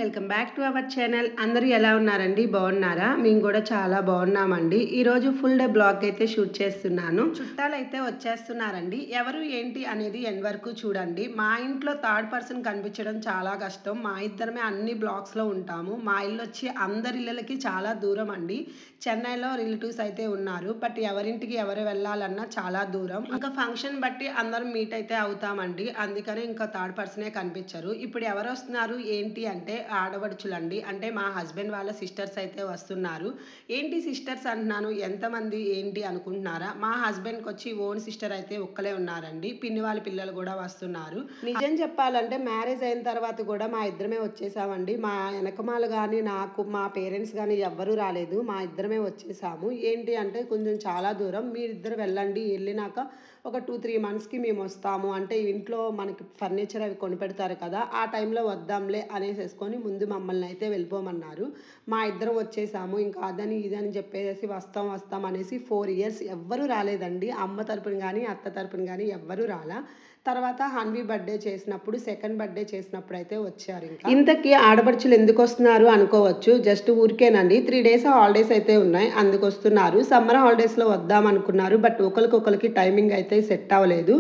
Welcome back to our channel. అందరూ ఎలా ఉన్నారండి? బాగున్నారా? మేము కూడా చాలా బాగున్నామండి. ఈరోజు ఫుల్ డే బ్లాగ్ అయితే షూట్ చేస్తున్నాను. చుట్టాలు అయితే వచ్చేస్తున్నారండి. ఎవరు ఏంటి అనేది ఎండ్ వరకు చూడండి. మా ఇంట్లో థర్డ్ పర్సన్ కనిపించడం చాలా కష్టం. మా ఇద్దరమే అన్ని బ్లాగ్స్లో ఉంటాము. మా ఇల్లు వచ్చి అందరి ఇళ్ళకి చాలా దూరం అండి. చెన్నైలో రిలేటివ్స్ అయితే ఉన్నారు. బట్ ఎవరింటికి ఎవరు వెళ్ళాలన్నా చాలా దూరం. ఇంకా ఫంక్షన్ బట్టి అందరం మీట్ అయితే అవుతామండి. అందుకనే ఇంకా థర్డ్ పర్సనే కనిపించరు. ఇప్పుడు ఎవరు వస్తున్నారు ఏంటి అంటే ఆడపడుచులండి. అంటే మా హస్బెండ్ వాళ్ళ సిస్టర్స్ అయితే వస్తున్నారు. ఏంటి సిస్టర్స్ అంటున్నాను, ఎంతమంది ఏంటి అనుకుంటున్నారా? మా హస్బెండ్కి వచ్చి ఓన్ సిస్టర్ అయితే ఒక్కలే ఉన్నారండి. పిన్ని వాళ్ళ పిల్లలు కూడా వస్తున్నారు. నిజం చెప్పాలంటే మ్యారేజ్ అయిన తర్వాత కూడా మా ఇద్దరమే వచ్చేసామండి. మా వెనకమాలు కానీ నాకు మా పేరెంట్స్ కానీ ఎవ్వరూ రాలేదు. మా ఇద్దరమే వచ్చేసాము. ఏంటి అంటే కొంచెం చాలా దూరం, మీరిద్దరు వెళ్ళండి, వెళ్ళినాక ఒక 2-3 మంత్స్కి మేము వస్తాము. అంటే ఇంట్లో మనకి ఫర్నిచర్ అవి కొనిపెడతారు కదా, ఆ టైంలో వద్దాంలే అనేసేసుకొని ముందు మమ్మల్ని అయితే వెళ్ళిపోమన్నారు. మా ఇద్దరం వచ్చేసాము. ఇంకా అదని ఇదని చెప్పేసి వస్తాం అనేసి 4 years ఎవ్వరూ రాలేదండి. అమ్మ తరపున కానీ అత్త తరపున కానీ ఎవ్వరూ రాలా. తర్వాత హన్వి బర్త్డే చేసినప్పుడు, సెకండ్ బర్త్డే చేసినప్పుడు అయితే వచ్చారు. ఇంతకీ ఆడపడుచులు ఎందుకు వస్తున్నారు అనుకోవచ్చు. జస్ట్ ఊరికేనండి, 3 days హాలిడేస్ అయితే ఉన్నాయి, అందుకు వస్తున్నారు. సమ్మర్ హాలిడేస్లో వద్దాం అనుకున్నారు. బట్ ఒకరికొకరికి టైమింగ్ అయితే సెట్ అవ్వలేదు.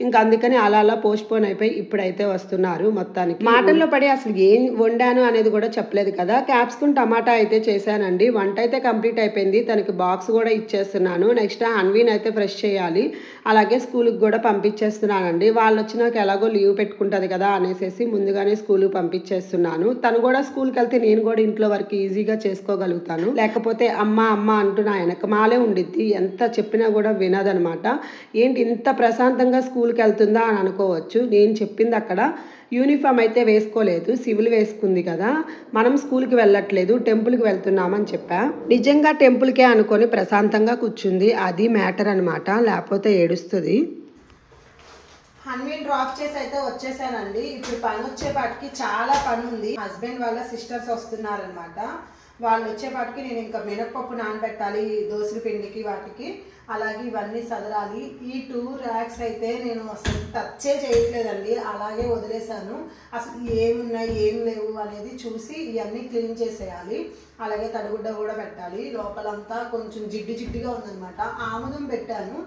ఇంకా అందుకని అలా పోస్ట్పోన్ అయిపోయి ఇప్పుడైతే వస్తున్నారు. మొత్తానికి మాటల్లో పడి అసలు ఏం వండాను అనేది కూడా చెప్పలేదు కదా. క్యాప్సికమ్ టమాటా అయితే చేశానండి. వంట అయితే కంప్లీట్ అయిపోయింది. తనకి బాక్స్ కూడా ఇచ్చేస్తున్నాను. నెక్స్ట్ హన్వీని అయితే ఫ్రెష్ చేయాలి. అలాగే స్కూల్కి కూడా పంపించేస్తున్నానండి. వాళ్ళు వచ్చినాక ఎలాగో లీవ్ పెట్టుకుంటుంది కదా అనేసి ముందుగానే స్కూల్కి పంపించేస్తున్నాను. తను కూడా స్కూల్కి వెళ్తే నేను కూడా ఇంట్లో వరకు ఈజీగా చేసుకోగలుగుతాను. లేకపోతే అమ్మ అంటూ నా వెనకమాలే ఉండిద్ది. ఎంత చెప్పినా కూడా వినదనమాట. ఏంటి ఇంత ప్రశాంతంగా స్కూల్కి వెళ్తుందా అని అనుకోవచ్చు. నేను చెప్పింది అక్కడ యూనిఫామ్ అయితే వేసుకోలేదు, సివిల్ వేసుకుంది కదా, మనం స్కూల్కి వెళ్ళట్లేదు, టెంపుల్కి వెళ్తున్నామని చెప్పా. నిజంగా టెంపుల్కే అనుకొని ప్రశాంతంగా కూర్చుంది. అది మ్యాటర్ అనమాట, లేకపోతే ఏడుస్తుంది. హన్వీని డ్రాప్ చేసి అయితే వచ్చేసానండి. ఇప్పుడు పని వచ్చేపాటికి చాలా పని ఉంది. హస్బెండ్ వాళ్ళ సిస్టర్స్ వస్తున్నారనమాట. వాళ్ళు వచ్చేపాటికి నేను ఇంకా మినప్పప్పు నానబెట్టాలి దోసల పిండికి వాటికి, అలాగే ఇవన్నీ సదరాలి. ఈ 2 racks అయితే నేను అసలు టచ్చే చేయట్లేదండి, అలాగే వదిలేసాను. అసలు ఏమున్నాయి ఏం లేవు అనేది చూసి ఇవన్నీ క్లీన్ చేసేయాలి. అలాగే తడిగుడ్డ కూడా పెట్టాలి. లోపలంతా కొంచెం జిడ్డుగా ఉందనమాట. ఆముదం పెట్టాను,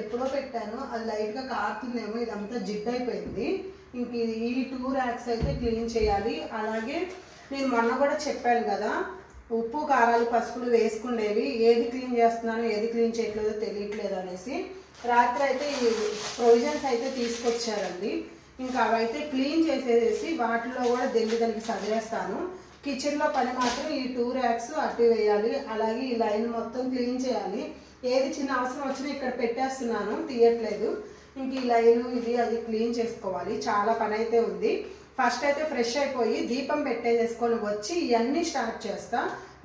ఎప్పుడో పెట్టాను, అది లైట్గా కారుతుందేమో, ఇదంతా జిడ్డు అయిపోయింది. ఇంక ఈ 2 racks అయితే క్లీన్ చేయాలి. అలాగే నేను మొన్న కూడా చెప్పాను కదా, ఉప్పు కారాలు పసుపులు వేసుకుండేవి, ఏది క్లీన్ చేస్తున్నానో ఏది క్లీన్ చేయట్లేదో తెలియట్లేదు అనేసి రాత్రి అయితే ఈ ప్రొవిజన్స్ అయితే తీసుకొచ్చారండి. ఇంకా అవైతే క్లీన్ చేసేసి వాటిలో కూడా దానికి సదిరేస్తాను. కిచెన్లో పని మాత్రం ఈ 2 racks అట్టి వేయాలి. అలాగే ఈ లైన్ మొత్తం క్లీన్ చేయాలి. ఏది చిన్న అవసరం వచ్చినా ఇక్కడ పెట్టేస్తున్నాను, తీయట్లేదు. ఇంక ఈ లైన్ ఇది అది క్లీన్ చేసుకోవాలి. చాలా పని అయితే ఉంది. ఫస్ట్ అయితే ఫ్రెష్ అయిపోయి దీపం పెట్టేసుకొని వచ్చి ఇవన్నీ స్టార్ట్ చేస్తా.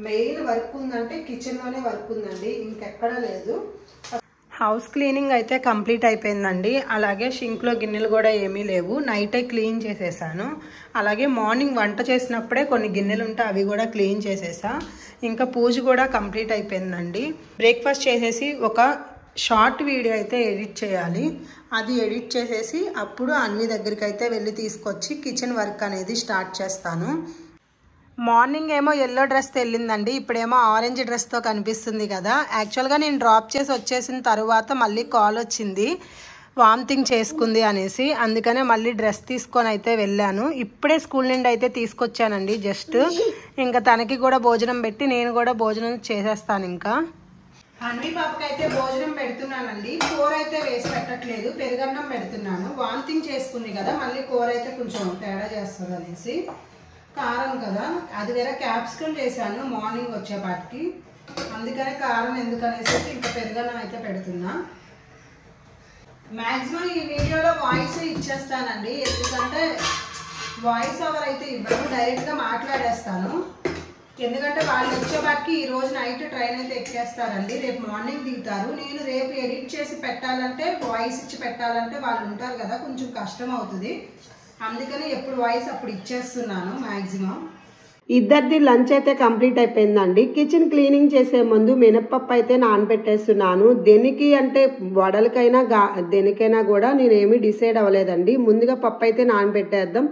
మెయిన్ వర్క్ ఉందంటే కిచెన్లోనే వర్క్ ఉందండి, ఇంకెక్కడా లేదు. హౌస్ క్లీనింగ్ అయితే కంప్లీట్ అయిపోయిందండి. అలాగే షింక్లో గిన్నెలు కూడా ఏమీ లేవు, నైటే క్లీన్ చేసేసాను. అలాగే మార్నింగ్ వంట చేసినప్పుడే కొన్ని గిన్నెలు ఉంటే అవి కూడా క్లీన్ చేసేసా. ఇంకా పూజ కూడా కంప్లీట్ అయిపోయిందండి. బ్రేక్ఫాస్ట్ చేసేసి ఒక షార్ట్ వీడియో అయితే ఎడిట్ చేయాలి. అది ఎడిట్ చేసేసి అప్పుడు అన్ని దగ్గరికి అయితే వెళ్ళి తీసుకొచ్చి కిచెన్ వర్క్ అనేది స్టార్ట్ చేస్తాను. మార్నింగ్ ఏమో ఎల్లో డ్రెస్తో వెళ్ళిందండి, ఇప్పుడేమో ఆరెంజ్ డ్రెస్తో కనిపిస్తుంది కదా. యాక్చువల్గా నేను డ్రాప్ చేసి వచ్చేసిన తర్వాత మళ్ళీ కాల్ వచ్చింది, వామిటింగ్ చేసుకుంది అనేసి. అందుకనే మళ్ళీ డ్రెస్ తీసుకొని అయితే వెళ్ళాను. ఇప్పుడే స్కూల్ నుండి అయితే తీసుకొచ్చానండి జస్ట్. ఇంకా తనకి కూడా భోజనం పెట్టి నేను కూడా భోజనం చేసేస్తాను. ఇంకా హన్వి పాపకి అయితే భోజనం పెడుతున్నానండి. కూర అయితే వేసి పెట్టట్లేదు, పెరుగన్నం పెడుతున్నాను. వామిటింగ్ చేసుకుంది కదా, మళ్ళీ కూర అయితే కొంచెం తేడా చేస్తుంది అనేసి. కారం కదా, అది వేరే క్యాప్సికమ్ చేశాను మార్నింగ్ వచ్చేపాటికి, అందుకనే కారం ఎందుకనేసి ఇంకా పెరుగన్నం అయితే పెడుతున్నా. మ్యాక్సిమం ఈ వీడియోలో వాయిస్ ఇచ్చేస్తానండి, ఎందుకంటే వాయిస్ ఓవర్ అయితే ఇవ్వను, డైరెక్ట్గా మాట్లాడేస్తాను. ఎందుకంటే వాళ్ళు వచ్చేపాటికి ఈ రోజు నైట్ ట్రైన్ అయితే ఎక్కేస్తారండి, రేపు మార్నింగ్ దిగుతారు. నేను రేపు ఎడిట్ చేసి పెట్టాలంటే, వాయిస్ ఇచ్చి పెట్టాలంటే వాళ్ళు ఉంటారు కదా, కొంచెం కష్టం అవుతుంది. అందుకని ఎప్పుడు వాయిస్ అప్పుడు ఇచ్చేస్తున్నాను మ్యాక్సిమం. ఇద్దరిది లంచ్ అయితే కంప్లీట్ అయిపోయిందండి. కిచెన్ క్లీనింగ్ చేసే ముందు మినప్పప్పు అయితే నానబెట్టేస్తున్నాను. దేనికి అంటే వడలకైనా దేనికైనా కూడా నేనేమి డిసైడ్ అవ్వలేదండి. ముందుగా పప్పు అయితే నానబెట్టేద్దాం,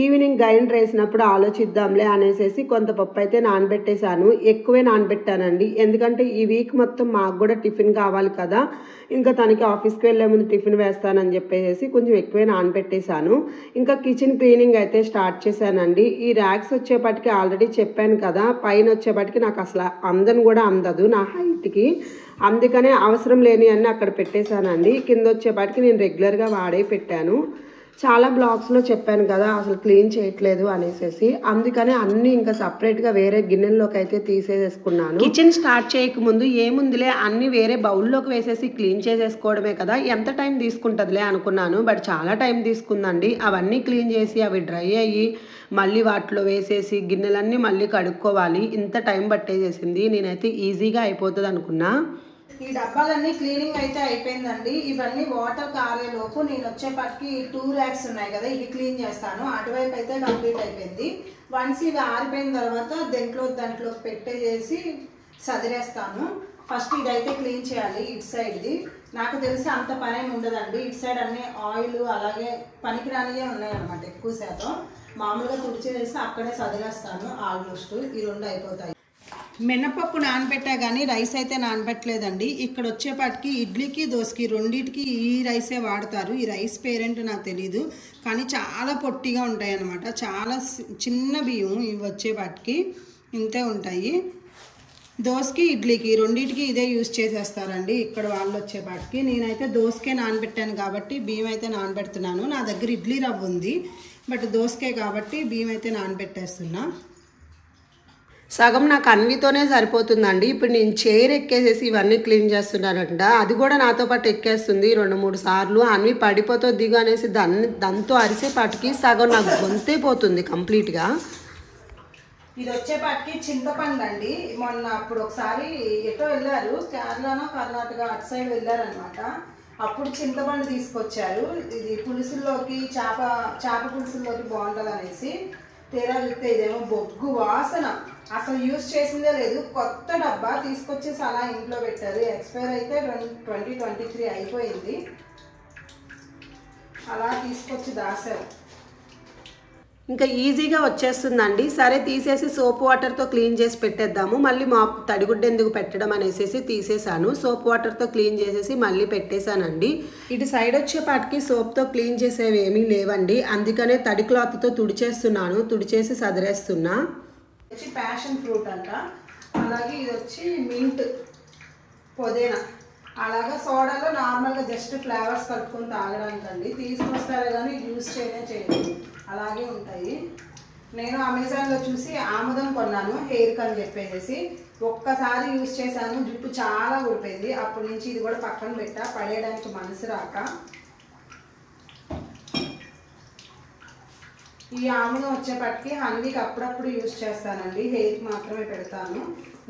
ఈవినింగ్ గ్రైండర్ వేసినప్పుడు ఆలోచిద్దాంలే అనేసి కొంత పప్పు అయితే నానబెట్టేశాను. ఎక్కువే నానబెట్టానండి, ఎందుకంటే ఈ వీక్ మొత్తం మాకు కూడా టిఫిన్ కావాలి కదా, ఇంకా తనకి ఆఫీస్కి వెళ్ళే ముందు టిఫిన్ వేస్తానని చెప్పేసి కొంచెం ఎక్కువే నానబెట్టేశాను. ఇంకా కిచెన్ క్లీనింగ్ అయితే స్టార్ట్ చేశానండి. ఈ ర్యాక్స్ వచ్చేపటికి ఆల్రెడీ చెప్పాను కదా, పైన వచ్చేపటికి నాకు అసలు అందను కూడా అందదు నా హైట్కి, అందుకనే అవసరం లేని అన్నీ అక్కడ పెట్టేశానండి. కింద వచ్చేపటికి నేను రెగ్యులర్గా వాడే పెట్టాను. చాలా బ్లాగ్స్లో చెప్పాను కదా అసలు క్లీన్ చేయట్లేదు అనేసి, అందుకనే అన్నీ ఇంకా సపరేట్గా వేరే గిన్నెల్లోకి అయితే తీసేసుకున్నాను. కిచెన్ స్టార్ట్ చేయకముందు ఏముందిలే అన్నీ వేరే బౌల్లోకి వేసేసి క్లీన్ చేసేసుకోవడమే కదా, ఎంత టైం తీసుకుంటుందిలే అనుకున్నాను. బట్ చాలా టైం తీసుకుందండి. అవన్నీ క్లీన్ చేసి అవి డ్రై అయ్యి మళ్ళీ వాటిలో వేసేసి గిన్నెలన్నీ మళ్ళీ కడుక్కోవాలి, ఇంత టైం పట్టేసేసింది. నేనైతే ఈజీగా అయిపోతుంది అనుకున్నా. ఈ డబ్బాలన్నీ క్లీనింగ్ అయితే అయిపోయిందండి. ఇవన్నీ వాటర్ కారేలోపు నేను వచ్చేపటికి 2 ర్యాక్స్ ఉన్నాయి కదా, ఇవి క్లీన్ చేస్తాను. అటువైపు అయితే కంప్లీట్ అయిపోయింది. వన్స్ ఇవి ఆరిపోయిన తర్వాత దాంట్లో పెట్టేసి సదిరేస్తాను. ఫస్ట్ ఇదైతే క్లీన్ చేయాలి, ఇటు సైడ్ది. నాకు తెలిసి అంత పని ఏమి ఉండదండి. ఇటు సైడ్ అన్ని ఆయిల్ అలాగే పనికిరానియే ఉన్నాయన్నమాట ఎక్కువ శాతం. మామూలుగా తుడిచేసి అక్కడే సదిరేస్తాను. ఆల్మోస్ట్ ఈ 2 అయిపోతాయి. మినపప్పు నానబెట్టా కానీ రైస్ అయితే నానబెట్టలేదండి. ఇక్కడ వచ్చేపాటికి ఇడ్లీకి దోశకి రెండింటికి ఈ రైసే వాడతారు. ఈ రైస్ పేరెంట్ నాకు తెలీదు, కానీ చాలా పొట్టిగా ఉంటాయి అన్నమాట. చాలా చిన్న బియ్యం ఇవి వచ్చేపాటికి ఇంతే ఉంటాయి. దోశకి ఇడ్లీకి రెండింటికి ఇదే యూజ్ చేసేస్తారండి ఇక్కడ వాళ్ళు వచ్చేపాటికి. నేనైతే దోశకే నానబెట్టాను కాబట్టి బియ్యం అయితే నానబెడుతున్నాను. నా దగ్గర ఇడ్లీ రవ్వ ఉంది, బట్ దోశకే కాబట్టి బియ్యం అయితే నానబెట్టేస్తున్నా. సగం నాకు అన్వితోనే సరిపోతుందండి. ఇప్పుడు నేను చైర్ ఎక్కేసేసి ఇవన్నీ క్లీన్ చేస్తున్నానంట, అది కూడా నాతో పాటు ఎక్కేస్తుంది 2-3 సార్లు. అన్వి పడిపోతో దిగు అనేసి దాంతో అరిసేపాటికి సగం నాకు గొంతే పోతుంది కంప్లీట్గా. ఇది వచ్చేపాటికి చింతపండు అండి. మొన్న అప్పుడు ఒకసారి ఎటో వెళ్ళారు, కేరళనో కర్ణాటక అటు సైడ్ వెళ్ళారనమాట. అప్పుడు చింతపండు తీసుకొచ్చారు. ఇది పులుసుల్లోకి చేప పులుసుల్లోకి బాగుంటుంది అనేసి. తీరా చూస్తే ఇదేమో బొగ్గు వాసన, అసలు యూజ్ చేసిందే లేదు. కొత్త డబ్బా తీసుకొచ్చేసి అలా ఇంట్లో పెట్టారు. ఎక్స్పైర్ అయితే 2023 అయిపోయింది. అలా తీసుకొచ్చి దాశారు. ఇంకా ఈజీగా వచ్చేస్తుందండి. సరే తీసేసి సోప్ వాటర్తో క్లీన్ చేసి పెట్టేద్దాము, మళ్ళీ తడిగుడ్డ ఎందుకు పెట్టడం అనేసి తీసేసాను. సోప్ వాటర్తో క్లీన్ చేసేసి మళ్ళీ పెట్టేశానండి. ఇటు సైడ్ వచ్చేపాటికి సోప్తో క్లీన్ చేసేవి ఏమీ లేవండి, అందుకనే తడి క్లాత్తో తుడిచేస్తున్నాను. తుడిచేసి సదిరేస్తున్నా. వచ్చి ప్యాషన్ ఫ్రూట్ అంట, అలాగే ఇది వచ్చి మింట్, పుదీనా, అలాగా సోడాలో నార్మల్గా జస్ట్ ఫ్లేవర్స్ కలుపుకొని తాగడానికి అండి. తీసుకొస్తారే కానీ యూజ్ చేయలేదు, అలాగే ఉంటాయి. నేను అమెజాన్లో చూసి ఆముదం కొన్నాను హెయిర్కి అని చెప్పేసి. ఒక్కసారి యూజ్ చేశాను, జుట్టు చాలా ఊడిపోయింది. అప్పటి నుంచి ఇది కూడా పక్కన పెట్టా, పడేయడానికి మనసు రాక. ఈ ఆముదం వచ్చేపటికి హనీకి అప్పుడప్పుడు యూజ్ చేస్తానండి, హెయిర్కి మాత్రమే పెడతాను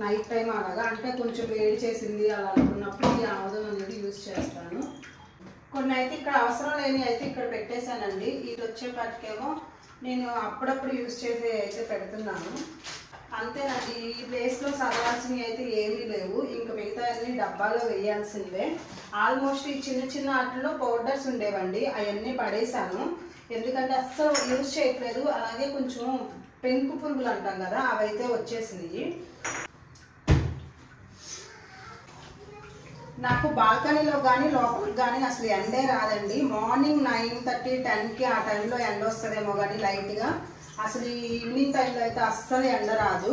నైట్ టైం. అలాగా అంటే కొంచెం వేడి చేసింది అలా అనుకున్నప్పుడు ఈ ఆముదం అనేది యూజ్ చేస్తాను. కొన్ని అయితే ఇక్కడ అవసరం లేని అయితే ఇక్కడ పెట్టేశానండి. ఇది వచ్చేపటికేమో నేను అప్పుడప్పుడు యూజ్ చేసే అయితే పెడుతున్నాను. అంతేనండి. ఈ ప్లేస్లో సదవాల్సినవి అయితే ఏమీ లేవు, ఇంకా మిగతా అన్ని డబ్బాలో వేయాల్సిందే. ఆల్మోస్ట్ ఈ చిన్న చిన్న వాటిలో పౌడర్స్ ఉండేవండి, అవన్నీ పడేశాను. ఎందుకంటే అస్సలు యూజ్ చేయట్లేదు. అలాగే కొంచెం పెంకు పురుగులు అంటాం కదా, అవైతే వచ్చేసినాయి. నాకు బాల్కనీలో కానీ లోపలికి కానీ అసలు ఎండే రాదండి. మార్నింగ్ 9:30, 10కి ఆ టైంలో ఎండ వస్తుందేమో కానీ లైట్గా, అసలు ఈవినింగ్ టైంలో అయితే అస్సలు ఎండ రాదు.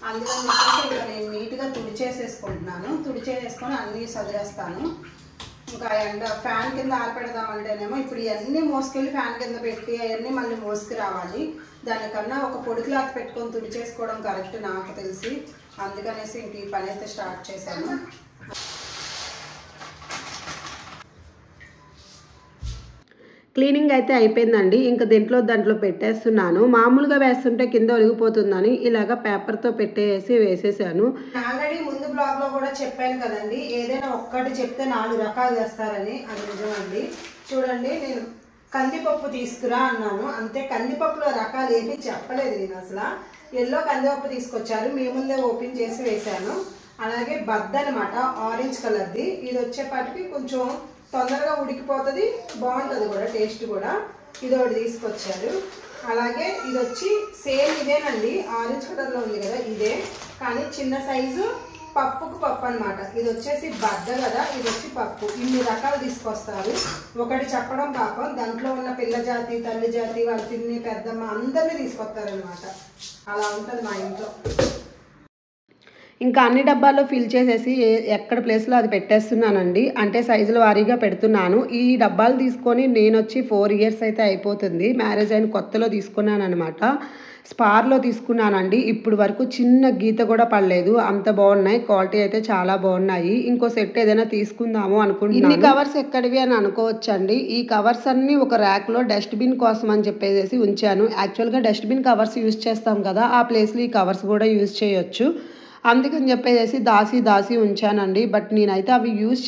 అందుకని ఇంకా నేను నీట్గా తుడిచేసేసుకుంటున్నాను. తుడిచేసేసుకొని అన్నీ సదిరేస్తాను. ఇంకా ఎండ ఫ్యాన్ కింద ఆరిపెడదామంటేనేమో ఇప్పుడు ఇవన్నీ మోసుకెళ్ళి ఫ్యాన్ కింద పెట్టి అవన్నీ మళ్ళీ మోసుకు రావాలి. దానికన్నా ఒక పొడి క్లాత్ పెట్టుకొని తుడిచేసుకోవడం కరెక్ట్ నాకు తెలిసి. అందుకనేసి ఇంక ఈ పని అయితే స్టార్ట్ చేశాను. క్లీనింగ్ అయితే అయిపోయిందండి. ఇంకా దాంట్లో పెట్టేస్తున్నాను. మామూలుగా వేస్తుంటే కింద ఒలిగిపోతుందని ఇలాగ పేపర్తో పెట్టేసి వేసేసాను. ఆల్రెడీ ముందు బ్లాగ్లో కూడా చెప్పాను కదండి, ఏదైనా ఒక్కటి చెప్తే 4 రకాలు చేస్తారని. అది నిజమండి. చూడండి, నేను కందిపప్పు తీసుకురా అన్నాను అంతే. కందిపప్పులో రకాలు ఏమీ చెప్పలేదు నేను అసలు. ఎల్లో కందిపప్పు తీసుకొచ్చారు, మీ ముందే ఓపెన్ చేసి వేసాను. అలాగే బద్ద అనమాట, ఆరెంజ్ కలర్ది. ఇది వచ్చేపాటికి కొంచెం తొందరగా ఉడికిపోతుంది, బాగుంటుంది కూడా, టేస్ట్ కూడా. ఇది ఒకటి తీసుకొచ్చారు. అలాగే ఇది వచ్చి సేమ్ ఇదేనండి, ఆరెంజ్ కలర్లో ఉంది కదా ఇదే, కానీ చిన్న సైజు పప్పుకు పప్పు అనమాట. ఇది వచ్చేసి బద్ద కదా, ఇది వచ్చి పప్పు. ఇన్ని రకాలు తీసుకొస్తారు. ఒకటి చెప్పడం పాపం, దాంట్లో ఉన్న పిల్ల జాతి, తల్లి జాతి, వాళ్ళ పిన్ని, పెద్దమ్మ అందరినీ తీసుకొస్తారనమాట. అలా ఉంటుంది మా ఇంట్లో. ఇంకా అన్ని డబ్బాల్లో ఫిల్ చేసేసి ఎక్కడ ప్లేస్లో అది పెట్టేస్తున్నానండి. అంటే సైజుల వారీగా పెడుతున్నాను. ఈ డబ్బాలు తీసుకొని నేను వచ్చి 4 years అయితే అయిపోతుంది. మ్యారేజ్ అయిన కొత్తలో తీసుకున్నాను అనమాట. స్పార్లో తీసుకున్నానండి. ఇప్పుడు వరకు చిన్న గీత కూడా పడలేదు, అంత బాగున్నాయి. క్వాలిటీ అయితే చాలా బాగున్నాయి. ఇంకో సెట్ ఏదైనా తీసుకుందాము అనుకుంటున్నాను. ఇన్ని కవర్స్ ఎక్కడివి అని అనుకోవచ్చండి. ఈ కవర్స్ అన్ని ఒక ర్యాక్లో డస్ట్బిన్ కోసం అని చెప్పేసి ఉంచాను. యాక్చువల్గా డస్ట్బిన్ కవర్స్ యూజ్ చేస్తాం కదా, ఆ ప్లేస్లో ఈ కవర్స్ కూడా యూజ్ చేయొచ్చు. అందుకని చెప్పేసి దాసి ఉంచానండి. బట్ నేనైతే అవి యూజ్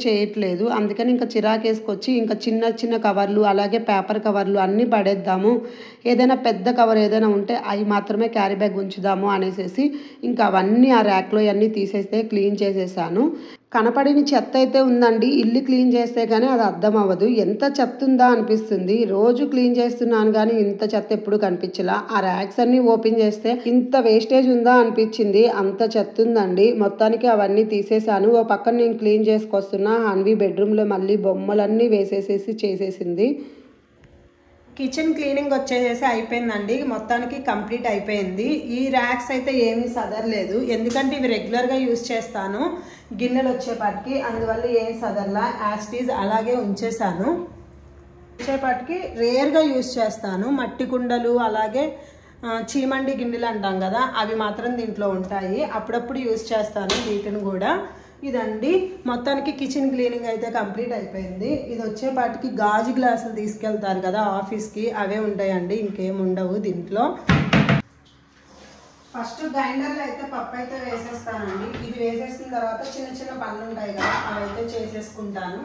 చేయట్లేదు. అందుకని ఇంకా చిరాకేసుకొచ్చి ఇంకా చిన్న కవర్లు, అలాగే పేపర్ కవర్లు అన్నీ పడేద్దాము, ఏదైనా పెద్ద కవర్ ఏదైనా ఉంటే అవి మాత్రమే క్యారీ బ్యాగ్ ఉంచుదాము అనేసి ఇంకా అవన్నీ ఆ ర్యాక్లో అన్నీ తీసేస్తే క్లీన్ చేసేసాను. కనపడిన చెత్త అయితే ఉందండి. ఇల్లు క్లీన్ చేస్తే కానీ అది అర్థం అవ్వదు, ఎంత చెత్త ఉందా అనిపిస్తుంది. రోజు క్లీన్ చేస్తున్నాను కానీ ఇంత చెత్త ఎప్పుడు కనిపించలా. ఆ ర్యాక్స్ అన్ని ఓపెన్ చేస్తే ఇంత వేస్టేజ్ ఉందా అనిపించింది, అంత చెత్త ఉందండి. మొత్తానికి అవన్నీ తీసేసాను. ఓ పక్కన నేను క్లీన్ చేసుకొస్తున్నా, హన్వి బెడ్రూమ్లో మళ్ళీ బొమ్మలన్నీ వేసేసేసి చేసేసింది. కిచెన్ క్లీనింగ్ వచ్చేసేసి అయిపోయిందండి. మొత్తానికి కంప్లీట్ అయిపోయింది. ఈ ర్యాక్స్ అయితే ఏమీ సదరలేదు, ఎందుకంటే ఇవి రెగ్యులర్గా యూజ్ చేస్తాను గిన్నెలు వచ్చేపాటికి, అందువల్ల ఏం సదర్లా, యాస్టీజ్ అలాగే ఉంచేసాను. వచ్చేపాటికి రేర్గా యూజ్ చేస్తాను. మట్టి కుండలు, అలాగే చీమండి గిన్నెలు అంటాం కదా, అవి మాత్రం దీంట్లో ఉంటాయి. అప్పుడప్పుడు యూజ్ చేస్తాను వీటిని కూడా. ఇదండి మొత్తానికి కిచెన్ క్లీనింగ్ అయితే కంప్లీట్ అయిపోయింది. ఇది వచ్చేపాటికి గాజు గ్లాసులు తీసుకెళ్తారు కదా ఆఫీస్కి, అవే ఉంటాయండి, ఇంకేం ఉండవు దీంట్లో. ఫస్ట్ గ్రైండర్లో అయితే పప్పు అయితే వేసేస్తానండి. ఇది వేసేసిన తర్వాత చిన్న పనులు ఉంటాయి కదా, అవైతే చేసేసుకుంటాను.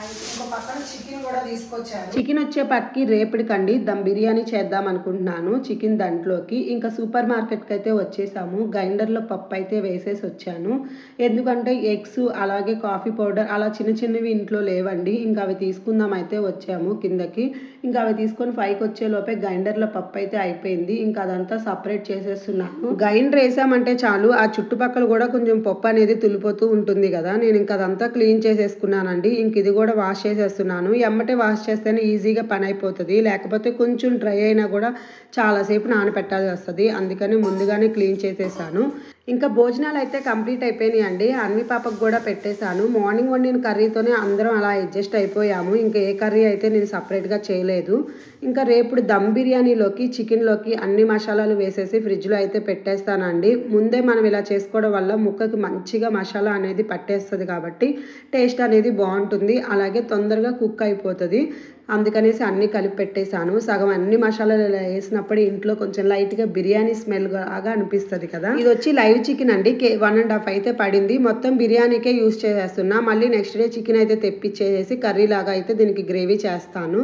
ఇంకో పక్కన చికెన్ కూడా తీసుకొచ్చారు. చికెన్ వచ్చేపాటికి రేపటికండి దమ్ బిర్యానీ చేద్దాం అనుకుంటున్నాను. చికెన్ దాంట్లోకి ఇంకా సూపర్ మార్కెట్కి అయితే వచ్చేసాము. గ్రైండర్లో పప్పు అయితే వేసేసి వచ్చాను. ఎందుకంటే ఎగ్స్, అలాగే కాఫీ పౌడర్ అలా చిన్నవి ఇంట్లో లేవండి. ఇంకా అవి తీసుకుందాం అయితే వచ్చాము కిందకి. ఇంకా అవి తీసుకొని 5కి వచ్చేలోపే గ్రైండర్లో పప్పు అయితే అయిపోయింది. ఇంకా అదంతా సపరేట్ చేసేస్తున్నాను. గ్రైండర్ వేసామంటే చాలు, ఆ చుట్టుపక్కల కూడా కొంచెం పప్పు అనేది తులిపోతూ ఉంటుంది కదా. నేను ఇంకా అదంతా క్లీన్ చేసేసుకున్నానండి. ఇంక ఇది కూడా వాష్ చేసేస్తున్నాను. ఎమ్మటే వాష్ చేస్తేనే ఈజీగా పని అయిపోతుంది, లేకపోతే కొంచెం డ్రై అయినా కూడా చాలాసేపు నానబెట్టాల్సి వస్తుంది. అందుకని ముందుగానే క్లీన్ చేసేసాను. ఇంకా భోజనాలు అయితే కంప్లీట్ అయిపోయినాయి అండి. అన్ని పాపకు కూడా పెట్టేశాను. మార్నింగ్ వండిన కర్రీతోనే అందరం అలా అడ్జస్ట్ అయిపోయాము. ఇంకా ఏ కర్రీ అయితే నేను సపరేట్గా చేయలేదు. ఇంకా రేపు దమ్ బిర్యానీలోకి, చికెన్లోకి అన్ని మసాలాలు వేసేసి ఫ్రిడ్జ్లో అయితే పెట్టేస్తానండి. ముందే మనం ఇలా చేసుకోవడం వల్ల ముక్కకి మంచిగా మసాలా అనేది పట్టేస్తుంది కాబట్టి టేస్ట్ అనేది బాగుంటుంది, అలాగే తొందరగా కుక్ అయిపోతుంది. అందుకనేసి అన్నీ కలిపి పెట్టేశాను. సగం అన్ని మసాలాలు వేసినప్పుడు ఇంట్లో కొంచెం లైట్గా బిర్యానీ స్మెల్ లాగా అనిపిస్తుంది కదా. ఇది వచ్చి లైవ్ చికెన్ అండి, 1.5 అయితే పడింది. మొత్తం బిర్యానీకే యూజ్ చేసేస్తున్నా. మళ్ళీ నెక్స్ట్ డే చికెన్ అయితే తెప్పించేసి కర్రీ లాగా అయితే దీనికి గ్రేవీ చేస్తాను.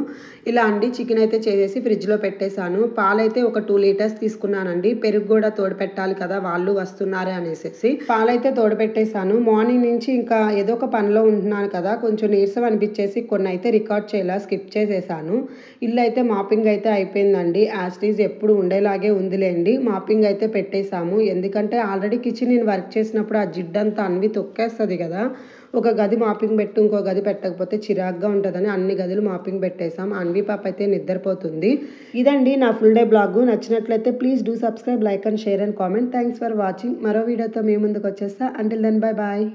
ఇలా అండి చికెన్ అయితే చేసేసి ఫ్రిడ్జ్లో పెట్టేశాను. పాలైతే ఒక 2 లీటర్స్ తీసుకున్నానండి. పెరుగు కూడా తోడుపెట్టాలి కదా, వాళ్ళు వస్తున్నారే అనేసి పాలైతే తోడుపెట్టేశాను. మార్నింగ్ నుంచి ఇంకా ఏదో ఒక పనిలో ఉంటున్నాను కదా, కొంచెం నీరసం అనిపించేసి కొన్ని అయితే రికార్డ్ చేయాల, స్కిప్ చేసేసాను. ఇల్లు అయితే మాపింగ్ అయితే అయిపోయిందండి. యాస్టీజ్ ఎప్పుడు ఉండేలాగే ఉందిలేండి. మాపింగ్ అయితే పెట్టేశాము. ఎందుకంటే ఆల్రెడీ కిచెన్ నేను వర్క్ చేసినప్పుడు ఆ జిడ్డంతా అన్వి తొక్కేస్తుంది కదా. ఒక గది మాపింగ్ పెట్టి ఇంకో గది పెట్టకపోతే చిరాగ్గా ఉంటుందని అన్ని గదులు మాపింగ్ పెట్టేశాం. అన్వి పాప అయితే నిద్రపోతుంది. ఇదండి నా ఫుల్ డే బ్లాగ్. నచ్చినట్లయితే please do subscribe, like and share and comment. Thanks for watching. మరో వీడియోతో మీ ముందుకు వచ్చేస్తా. Until then bye bye.